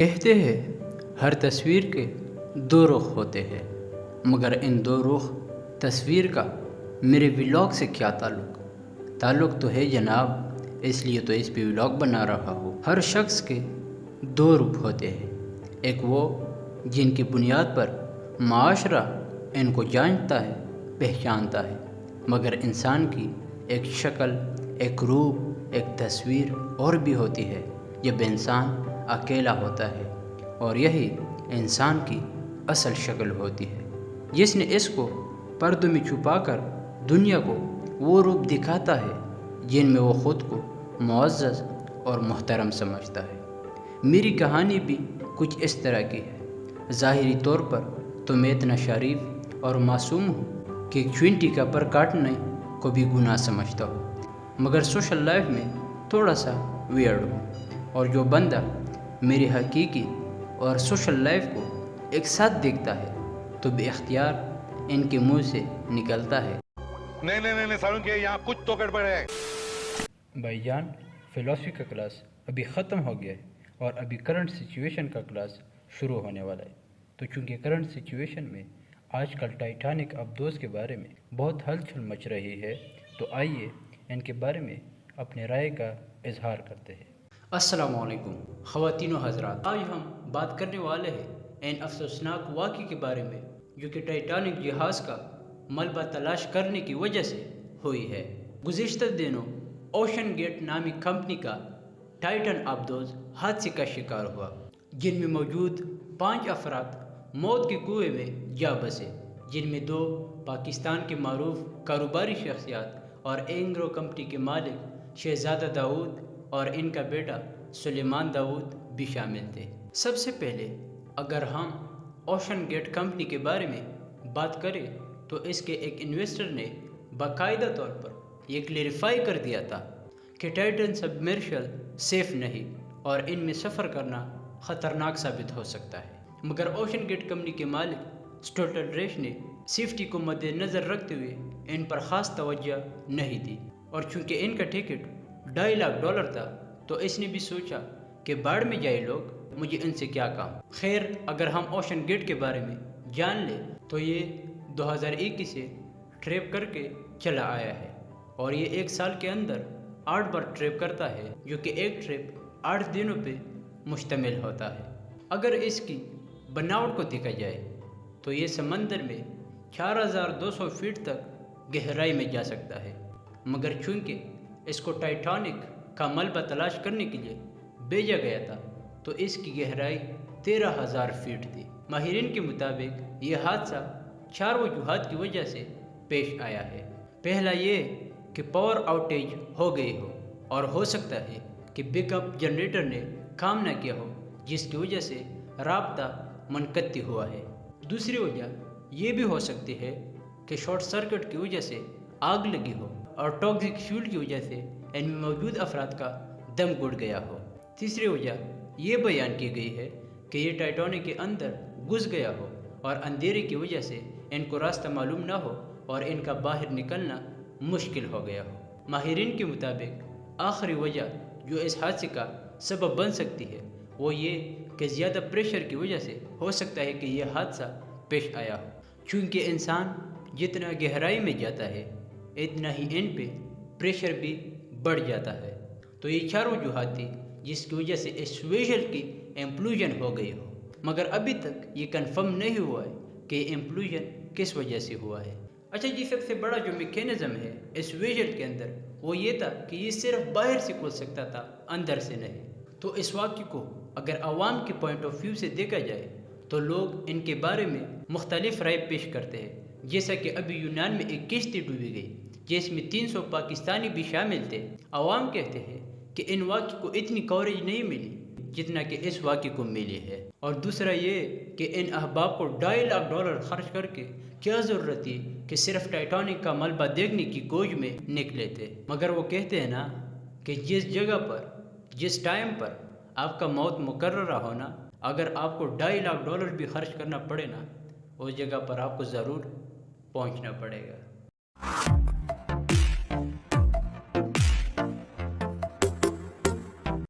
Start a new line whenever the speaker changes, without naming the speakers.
کہتے ہیں ہر تصویر کے دو رخ ہوتے ہیں، مگر ان دو رخ تصویر کا میرے ولاگ سے کیا تعلق تو ہے جناب، اس لیے تو اس پہ ولاگ بنا رہا ہوں۔ ہر شخص کے دو روپ ہوتے ہیں، ایک وہ جن کی بنیاد پر معاشرہ ان کو جانتا ہے، پہچانتا ہے، مگر انسان کی ایک شکل، ایک روپ، ایک تصویر اور بھی ہوتی ہے جب انسان اکیلا ہوتا ہے، اور یہی انسان کی اصل شکل ہوتی ہے، جس نے اس کو پردوں میں چھپا کر دنیا کو وہ روپ دکھاتا ہے جن میں وہ خود کو معزز اور محترم سمجھتا ہے۔ میری کہانی بھی کچھ اس طرح کی ہے۔ ظاہری طور پر تو میں اتنا شریف اور معصوم ہوں کہ چینٹی کا پر کاٹنے کو بھی گناہ سمجھتا ہوں، مگر سوشل لائف میں تھوڑا سا ویئرڈ ہوں، اور جو بندہ میری حقیقی اور سوشل لائف کو ایک ساتھ دیکھتا ہے تو بے اختیار ان کے منہ سے نکلتا ہے،
نہیں ساروں کے یہاں کچھ تو گڑبڑ ہے۔
بھائی جان، فلسفی کا کلاس ابھی ختم ہو گیا ہے اور ابھی کرنٹ سچویشن کا کلاس شروع ہونے والا ہے۔ تو چونکہ کرنٹ سچویشن میں آج کل ٹائٹینک ابدوز کے بارے میں بہت ہلچل مچ رہی ہے، تو آئیے ان کے بارے میں اپنے رائے کا اظہار کرتے ہیں۔ السلام علیکم خواتین و حضرات، آج ہم بات کرنے والے ہیں ان افسوسناک واقعے کے بارے میں جو کہ ٹائٹینک جہاز کا ملبہ تلاش کرنے کی وجہ سے ہوئی ہے۔ گزشتہ دنوں اوشن گیٹ نامی کمپنی کا ٹائٹن ابدوز حادثے کا شکار ہوا، جن میں موجود 5 افراد موت کے کنویں میں جا بسے، جن میں 2 پاکستان کے معروف کاروباری شخصیات اور اینگرو کمپنی کے مالک شہزادہ داؤد اور ان کا بیٹا سلیمان داؤد بھی شامل تھے۔ سب سے پہلے اگر ہم اوشن گیٹ کمپنی کے بارے میں بات کریں تو اس کے ایک انویسٹر نے باقاعدہ طور پر یہ کلیریفائی کر دیا تھا کہ ٹائٹن سبمرشل سیف نہیں اور ان میں سفر کرنا خطرناک ثابت ہو سکتا ہے، مگر اوشن گیٹ کمپنی کے مالک سٹوٹل ریش نے سیفٹی کو مد نظر رکھتے ہوئے ان پر خاص توجہ نہیں دی، اور چونکہ ان کا ٹکٹ $2.5 لاکھ تھا تو اس نے بھی سوچا کہ باڑ میں جائے لوگ، مجھے ان سے کیا کام۔ خیر، اگر ہم اوشن گیٹ کے بارے میں جان لیں تو یہ 2021 سے ٹریپ کر کے چلا آیا ہے، اور یہ 1 سال کے اندر 8 بار ٹریپ کرتا ہے، جو کہ ایک ٹریپ 8 دنوں پہ مشتمل ہوتا ہے۔ اگر اس کی بناوٹ کو دیکھا جائے تو یہ سمندر میں 4200 فٹ تک گہرائی میں جا سکتا ہے، مگر چونکہ اس کو ٹائٹینک کا ملبہ تلاش کرنے کے لیے بھیجا گیا تھا تو اس کی گہرائی 13,000 فٹ تھی۔ ماہرین کے مطابق یہ حادثہ 4 وجوہات کی وجہ سے پیش آیا ہے۔ پہلا یہ کہ پاور آؤٹیج ہو گئی ہو، اور ہو سکتا ہے کہ بیک اپ جنریٹر نے کام نہ کیا ہو، جس کی وجہ سے رابطہ منقطع ہوا ہے۔ دوسری وجہ یہ بھی ہو سکتی ہے کہ شارٹ سرکٹ کی وجہ سے آگ لگی ہو، اور ٹاکسک فیول کی وجہ سے ان میں موجود افراد کا دم گھٹ گیا ہو۔ تیسری وجہ یہ بیان کی گئی ہے کہ یہ ٹائٹینک کے اندر گھس گیا ہو اور اندھیرے کی وجہ سے ان کو راستہ معلوم نہ ہو اور ان کا باہر نکلنا مشکل ہو گیا ہو۔ ماہرین کے مطابق آخری وجہ جو اس حادثے کا سبب بن سکتی ہے وہ یہ کہ زیادہ پریشر کی وجہ سے ہو سکتا ہے کہ یہ حادثہ پیش آیا ہو، چونکہ انسان جتنا گہرائی میں جاتا ہے اتنا ہی ان پہ پریشر بھی بڑھ جاتا ہے۔ تو یہ 4 وجوہات تھی جس کی وجہ سے اس ویژل کی ایمپلوژن ہو گئی ہو، مگر ابھی تک یہ کنفرم نہیں ہوا ہے کہ ایمپلوژن کس وجہ سے ہوا ہے۔ اچھا جی، سب سے بڑا جو میکینزم ہے اس ویژل کے اندر وہ یہ تھا کہ یہ صرف باہر سے کھل سکتا تھا، اندر سے نہیں۔ تو اس واقعے کو اگر عوام کے پوائنٹ آف ویو سے دیکھا جائے تو لوگ ان کے بارے میں مختلف رائے پیش کرتے ہیں، جیسا کہ ابھی یونان میں ایک کشتی ڈوبی گئی جس میں 300 پاکستانی بھی شامل تھے۔ عوام کہتے ہیں کہ ان واقعے کو اتنی کوریج نہیں ملی جتنا کہ اس واقعے کو ملی ہے، اور دوسرا یہ کہ ان احباب کو $2.5 لاکھ خرچ کر کے کیا ضرورت تھی کہ صرف ٹائٹینک کا ملبہ دیکھنے کی گوج میں نکلے تھے۔ مگر وہ کہتے ہیں نا کہ جس جگہ پر جس ٹائم پر آپ کا موت مقررہ ہونا، اگر آپ کو $2.5 لاکھ بھی خرچ کرنا پڑے نا، اس جگہ پر آپ کو ضرور پہنچنا پڑے گا۔